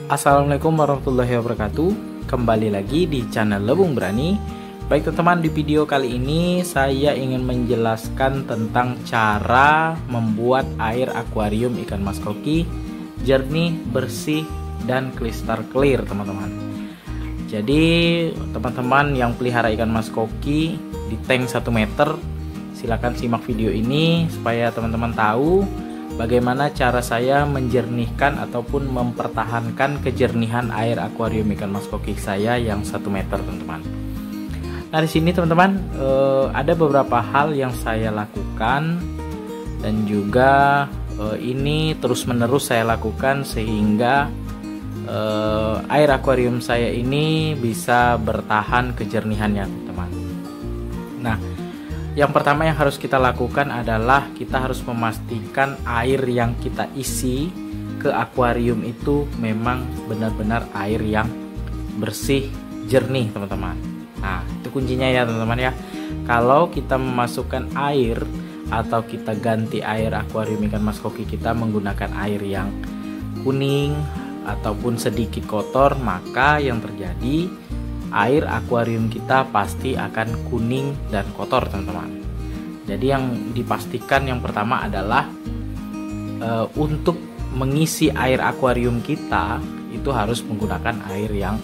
Assalamualaikum warahmatullahi wabarakatuh. Kembali lagi di channel Lebung Berani. Baik teman-teman, di video kali ini saya ingin menjelaskan tentang cara membuat air akuarium ikan mas koki jernih, bersih, dan kristal clear teman-teman. Jadi teman-teman yang pelihara ikan mas koki di tank 1 meter, silakan simak video ini supaya teman-teman tahu bagaimana cara saya menjernihkan ataupun mempertahankan kejernihan air akuarium ikan mas koki saya yang 1 meter teman-teman. Nah di sini teman-teman ada beberapa hal yang saya lakukan dan juga ini terus-menerus saya lakukan sehingga air akuarium saya ini bisa bertahan kejernihannya teman-teman. Nah, yang pertama yang harus kita lakukan adalah kita harus memastikan air yang kita isi ke akuarium itu memang benar-benar air yang bersih, jernih teman-teman. Nah itu kuncinya ya teman-teman ya. Kalau kita memasukkan air atau kita ganti air akuarium ikan mas koki kita menggunakan air yang kuning ataupun sedikit kotor, maka yang terjadi air akuarium kita pasti akan kuning dan kotor teman-teman. Jadi yang dipastikan yang pertama adalah untuk mengisi air akuarium kita itu harus menggunakan air yang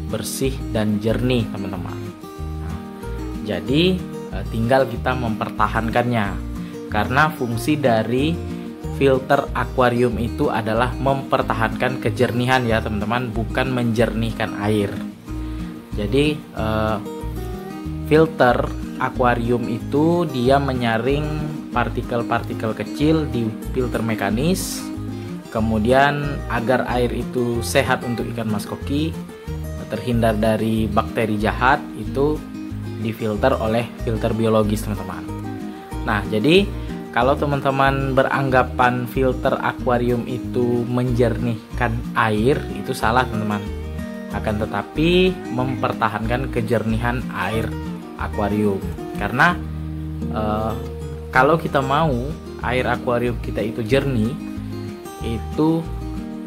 bersih dan jernih teman-teman. Nah, jadi tinggal kita mempertahankannya, karena fungsi dari filter akuarium itu adalah mempertahankan kejernihan ya teman-teman, bukan menjernihkan air. Jadi filter akuarium itu dia menyaring partikel-partikel kecil di filter mekanis. Kemudian agar air itu sehat untuk ikan mas koki, terhindar dari bakteri jahat, itu difilter oleh filter biologis teman-teman. Nah jadi kalau teman-teman beranggapan filter akuarium itu menjernihkan air, itu salah teman-teman. Akan tetapi mempertahankan kejernihan air akuarium, karena kalau kita mau air akuarium kita itu jernih, itu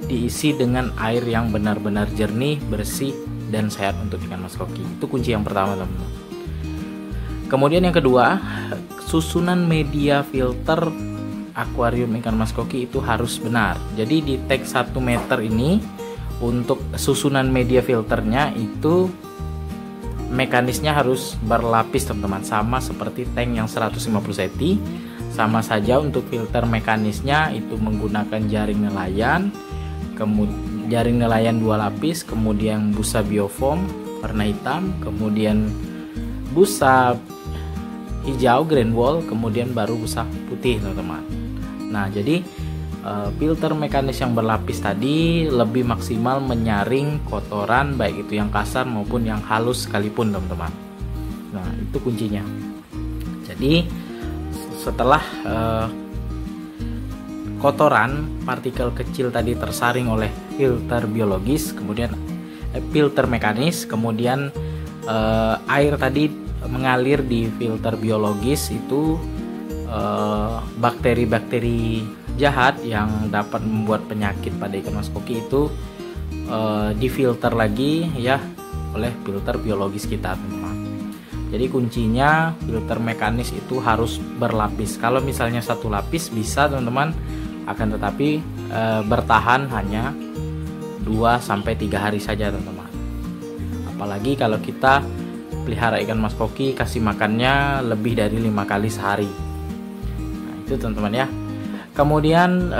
diisi dengan air yang benar-benar jernih, bersih, dan sehat untuk ikan mas koki. Itu kunci yang pertama teman-teman. Kemudian yang kedua, susunan media filter akuarium ikan mas koki itu harus benar. Jadi di tank 1 meter ini, untuk susunan media filternya itu mekanisnya harus berlapis teman-teman, sama seperti tank yang 150 cm. Sama saja untuk filter mekanisnya itu menggunakan jaring nelayan, kemudian jaring nelayan 2 lapis, kemudian busa biofoam warna hitam, kemudian busa hijau green wall, kemudian baru busa putih teman-teman. Nah jadi filter mekanis yang berlapis tadi lebih maksimal menyaring kotoran, baik itu yang kasar maupun yang halus sekalipun teman-teman. Nah itu kuncinya. Jadi setelah kotoran partikel kecil tadi tersaring oleh filter biologis, kemudian filter mekanis, kemudian air tadi mengalir di filter biologis, itu bakteri-bakteri jahat yang dapat membuat penyakit pada ikan mas koki itu difilter lagi ya oleh filter biologis kita teman-teman. Jadi kuncinya filter mekanis itu harus berlapis. Kalau misalnya 1 lapis bisa teman-teman, akan tetapi bertahan hanya 2-3 hari saja teman-teman. Apalagi kalau kita pelihara ikan mas koki kasih makannya lebih dari 5 kali sehari. Nah itu teman-teman ya. Kemudian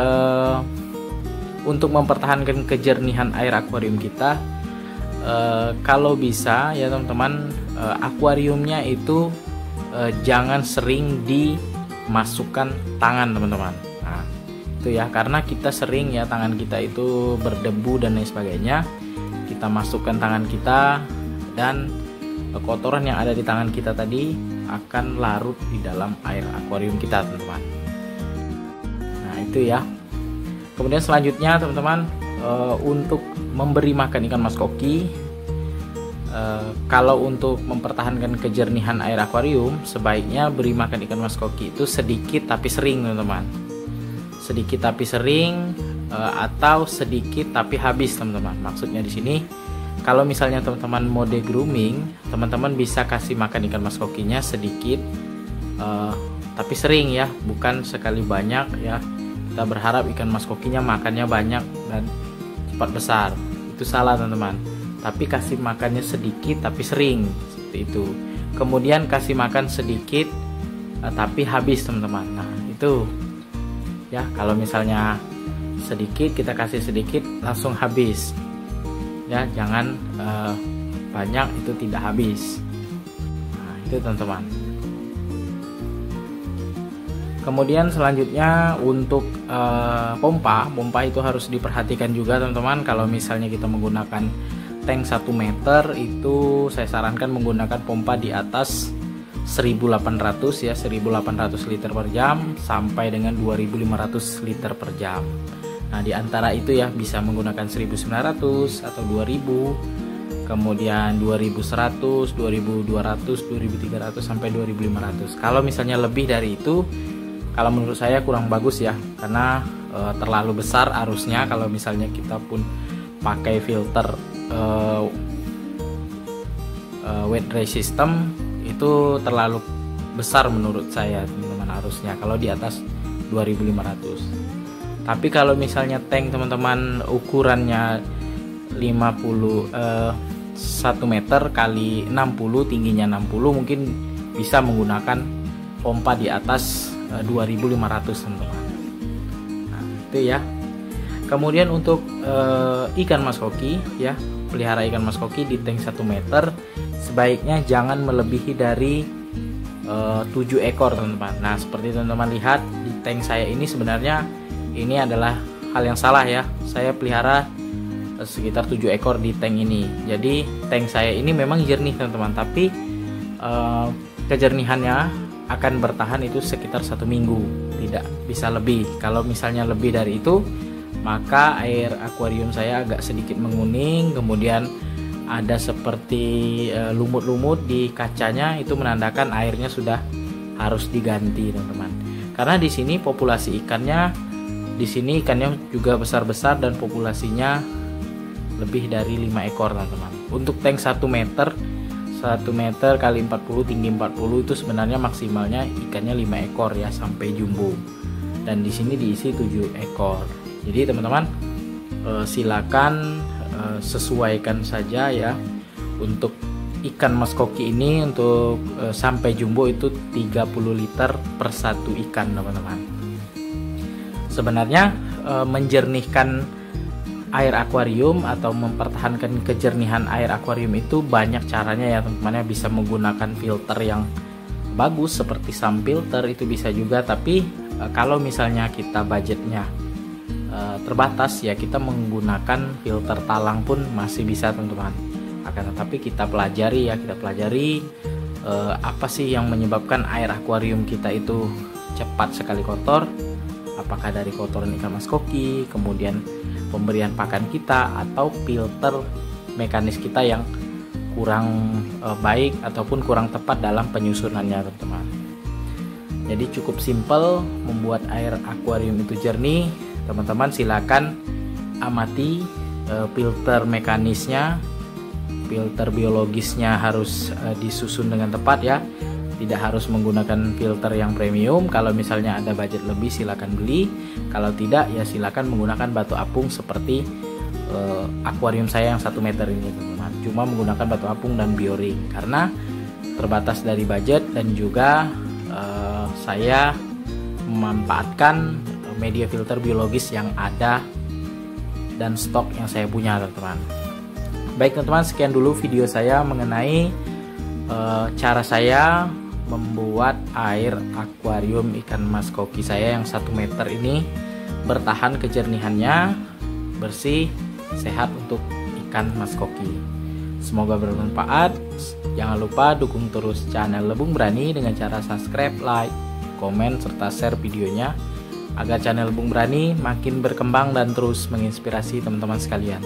untuk mempertahankan kejernihan air akuarium kita, kalau bisa ya teman-teman, akuariumnya itu jangan sering dimasukkan tangan teman-teman. Nah itu ya, karena kita sering ya tangan kita itu berdebu dan lain sebagainya, kita masukkan tangan kita dan kotoran yang ada di tangan kita tadi akan larut di dalam air akuarium kita teman-teman. Itu ya. Kemudian selanjutnya teman-teman, untuk memberi makan ikan mas koki, kalau untuk mempertahankan kejernihan air akuarium, sebaiknya beri makan ikan mas koki itu sedikit tapi sering teman-teman. Sedikit tapi sering, atau sedikit tapi habis teman-teman. Maksudnya di sini kalau misalnya teman-teman mode grooming, teman-teman bisa kasih makan ikan mas kokinya sedikit tapi sering ya, bukan sekali banyak ya. Kita berharap ikan mas kokinya makannya banyak dan cepat besar, itu salah teman-teman. Tapi kasih makannya sedikit tapi sering, seperti itu. Kemudian kasih makan sedikit tapi habis teman-teman. Nah itu ya, kalau misalnya sedikit kita kasih sedikit langsung habis ya, jangan banyak itu tidak habis. Nah itu teman-teman. Kemudian selanjutnya untuk pompa itu harus diperhatikan juga teman-teman. Kalau misalnya kita menggunakan tank 1 meter, itu saya sarankan menggunakan pompa di atas 1800 ya, 1800 liter per jam sampai dengan 2500 liter per jam. Nah di antara itu ya, bisa menggunakan 1900 atau 2000, kemudian 2100, 2200, 2300 sampai 2500. Kalau misalnya lebih dari itu, kalau menurut saya kurang bagus ya, karena terlalu besar arusnya. Kalau misalnya kita pun pakai filter wet dry system, itu terlalu besar menurut saya teman-teman arusnya kalau di atas 2500. Tapi kalau misalnya tank teman-teman ukurannya 1 meter kali 60, tingginya 60, mungkin bisa menggunakan pompa di atas 2500 teman-teman. Nah itu ya. Kemudian untuk ikan mas koki ya, pelihara ikan mas koki di tank 1 meter sebaiknya jangan melebihi dari 7 ekor teman-teman. Nah seperti teman-teman lihat di tank saya ini, sebenarnya ini adalah hal yang salah ya. Saya pelihara sekitar 7 ekor di tank ini. Jadi tank saya ini memang jernih teman-teman, tapi kejernihannya akan bertahan itu sekitar 1 minggu, tidak bisa lebih. Kalau misalnya lebih dari itu, maka air akuarium saya agak sedikit menguning, kemudian ada seperti lumut-lumut di kacanya, itu menandakan airnya sudah harus diganti teman-teman. Karena di sini populasi ikannya, di sini ikannya juga besar-besar dan populasinya lebih dari 5 ekor teman-teman. Untuk tank 1 meter kali 40, tinggi 40, itu sebenarnya maksimalnya ikannya 5 ekor ya, sampai jumbo. Dan di sini diisi 7 ekor. Jadi teman-teman silakan sesuaikan saja ya. Untuk ikan mas koki ini, untuk sampai jumbo itu 30 liter per 1 ikan teman-teman. Sebenarnya menjernihkan air akuarium atau mempertahankan kejernihan air akuarium itu banyak caranya ya teman-teman. Bisa menggunakan filter yang bagus seperti SUM filter, itu bisa juga. Tapi kalau misalnya kita budgetnya terbatas ya, kita menggunakan filter talang pun masih bisa teman-teman. Akan tetapi kita pelajari apa sih yang menyebabkan air akuarium kita itu cepat sekali kotor. Apakah dari kotoran ikan mas koki, kemudian pemberian pakan kita, atau filter mekanis kita yang kurang baik ataupun kurang tepat dalam penyusunannya teman-teman. Jadi cukup simpel membuat air akuarium itu jernih. Teman-teman silakan amati filter mekanisnya, filter biologisnya harus disusun dengan tepat ya. Tidak harus menggunakan filter yang premium. Kalau misalnya ada budget lebih silakan beli. Kalau tidak ya silakan menggunakan batu apung seperti akuarium saya yang 1 meter ini teman-teman. Cuma menggunakan batu apung dan bioring karena terbatas dari budget, dan juga saya memanfaatkan media filter biologis yang ada dan stok yang saya punya teman-teman. Baik teman-teman, sekian dulu video saya mengenai cara saya membuat air akuarium ikan mas koki saya yang 1 meter ini bertahan kejernihannya, bersih, sehat untuk ikan mas koki. Semoga bermanfaat. Jangan lupa dukung terus channel Lebung Berani dengan cara subscribe, like, komen, serta share videonya agar channel Lebung Berani makin berkembang dan terus menginspirasi teman-teman sekalian.